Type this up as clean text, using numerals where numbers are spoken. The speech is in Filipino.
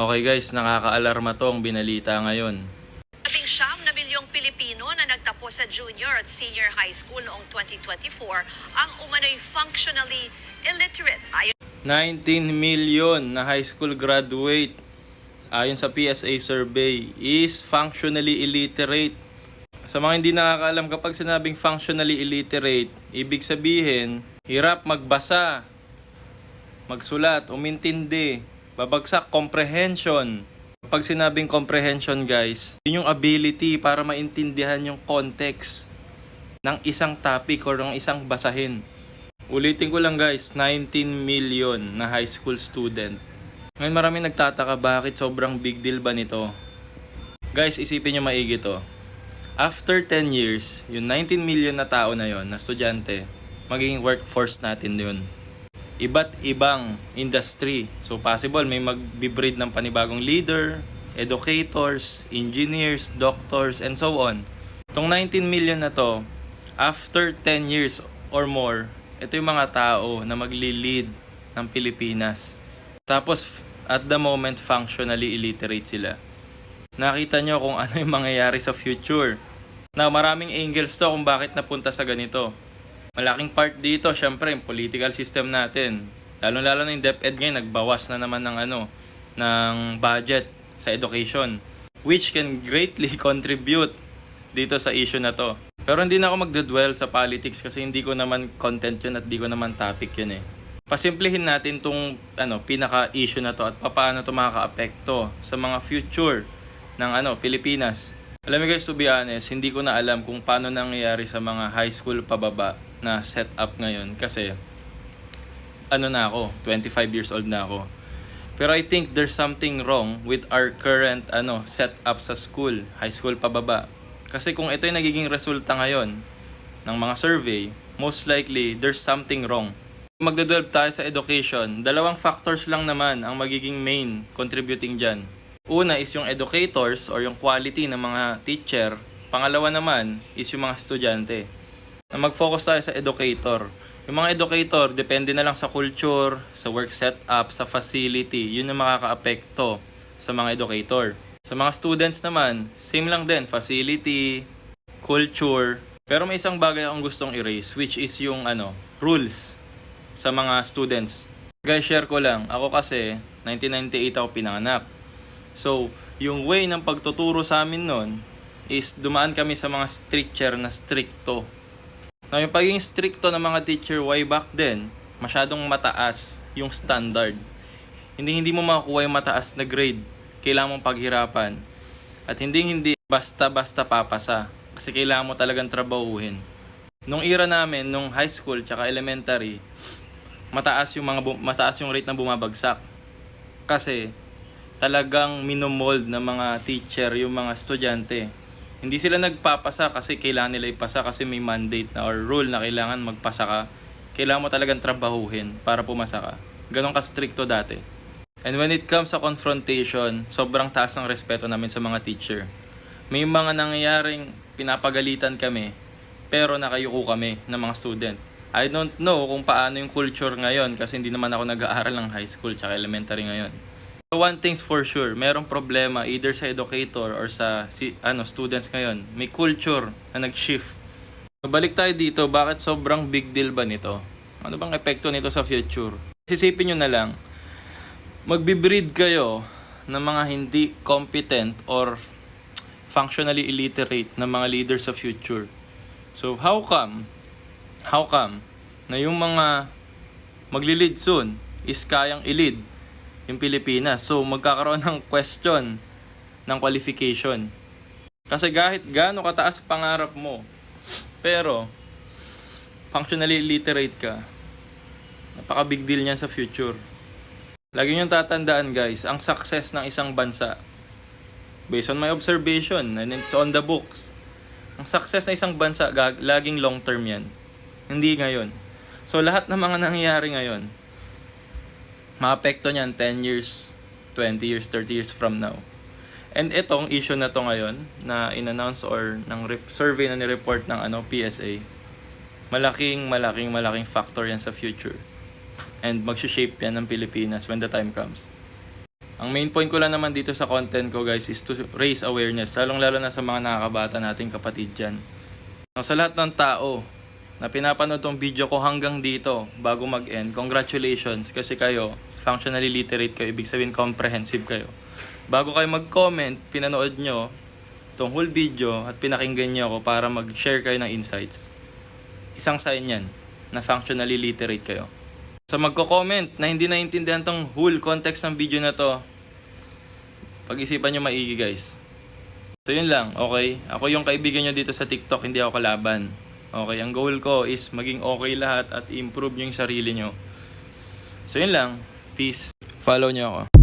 Okay guys, nakaka-alarma tong binalita ngayon. 9 milyong Pilipino na nagtapos sa junior at senior high school noong 2024 ang umano'y functionally illiterate. 19 million na high school graduate ayon sa PSA survey is functionally illiterate. Sa mga hindi nakakaalam, kapag sinabing functionally illiterate, ibig sabihin, hirap magbasa, magsulat, umintindi, babagsak comprehension. Pag sinabing comprehension guys, yun yung ability para maintindihan yung context ng isang topic or ng isang basahin. Ulitin ko lang guys, 19 million na high school student. Ngayon maraming nagtataka bakit sobrang big deal ba nito. Guys, isipin nyo maigi to. After 10 years, yung 19 million na tao na yon, na estudyante, magiging workforce natin yun. Iba't ibang industry. So possible may mag-breed ng panibagong leader, educators, engineers, doctors, and so on. Itong 19 million na to, after 10 years or more, ito yung mga tao na magli-lead ng Pilipinas. Tapos, at the moment, functionally illiterate sila. Nakita nyo kung ano yung mangyayari sa future. Now, maraming angles to kung bakit napunta sa ganito. Malaking part dito, syempre, yung political system natin. Lalo-lalo na yung DepEd ngayon, nagbawas na naman ng budget sa education, which can greatly contribute dito sa issue na to. Pero hindi na ako magdedwell sa politics kasi hindi ko naman content yun at hindi ko naman topic yun eh. Pasimplihin natin tong pinaka-issue na to at paano to makaka-apekto sa mga future ng Pilipinas. Alam mo guys, to be honest, hindi ko na alam kung paano nangyayari sa mga high school pababa na setup ngayon kasi na ako, 25 years old na ako. Pero I think there's something wrong with our current setup sa school, high school pababa. Kasi kung ito yung nagiging resulta ngayon ng mga survey, most likely there's something wrong. Magdedwelve tayo sa education, dalawang factors lang naman ang magiging main contributing dyan. Una is yung educators or yung quality ng mga teacher. Pangalawa naman is yung mga estudyante. Mag-focus tayo sa educator. Yung mga educator, depende na lang sa culture, sa work setup, sa facility. Yun yung makaka-apekto sa mga educator. Sa mga students naman, same lang din. Facility, culture. Pero may isang bagay akong gustong erase, which is yung rules sa mga students. Guys, share ko lang. Ako kasi, 1998 ako pinanganak. So, yung way ng pagtuturo sa amin nun is dumaan kami sa mga teacher na stricto. Now, yung pagiging stricto ng mga teacher way back then, masyadong mataas yung standard. Hindi mo makukuha yung mataas na grade. Kailangan mong paghirapan. At hindi basta-basta papasa. Kasi kailangan mo talagang trabahuhin. Nung era namin, nung high school tsaka elementary, mataas yung rate na bumabagsak. Kasi talagang minomold ng mga teacher yung mga estudyante. Hindi sila nagpapasa kasi kailangan nila ipasa kasi may mandate na or rule na kailangan magpasa ka. Kailangan mo talagang trabahuhin para pumasa ka. Ganon ka stricto dati. And when it comes sa confrontation, sobrang taas ng respeto namin sa mga teacher. May mga nangyayaring pinapagalitan kami, pero nakayuko kami ng mga student. I don't know kung paano yung culture ngayon kasi hindi naman ako nag-aaral ng high school tsaka elementary ngayon. One thing's for sure, merong problema either sa educator or sa students ngayon. May culture na nag-shift. Balik tayo dito, bakit sobrang big deal ba nito? Ano bang epekto nito sa future? Isipin nyo na lang, magbe-breed kayo ng mga hindi competent or functionally illiterate na mga leaders sa future. So how come na yung mga magli-lead soon is kayang i-lead yung Pilipinas? So magkakaroon ng question ng qualification. Kasi kahit gaano kataas pangarap mo, pero functionally illiterate ka, napaka big deal niyan sa future. Lagi niyong tatandaan guys, ang success ng isang bansa, based on my observation, and it's on the books, ang success ng isang bansa, laging long term yan. Hindi ngayon. So lahat ng mga nangyayari ngayon, maapekto niyan 10 years, 20 years, 30 years from now. And itong issue na to ngayon, na in-announce or ng survey na ni-report ng PSA, malaking factor yan sa future. And mag-shape yan ng Pilipinas when the time comes. Ang main point ko lang naman dito sa content ko guys is to raise awareness, lalong-lalo na sa mga nakakabata nating kapatid dyan. Sa lahat ng tao na pinapanood tong video ko hanggang dito bago mag-end, congratulations kasi kayo, functionally literate kayo, ibig sabihin comprehensive kayo. Bago kayo mag-comment, pinanood nyo tong whole video at pinakinggan nyo ako para mag-share kayo ng insights. Isang sign yan na functionally literate kayo. Sa magko-comment na hindi naintindihan tong whole context ng video na to, pag-isipan nyo maigi guys. So yun lang, okay? Ako yung kaibigan nyo dito sa TikTok, hindi ako kalaban. Okay, ang goal ko is maging okay lahat at improve nyo yung sarili nyo. So yun lang, peace. Follow nyo ako.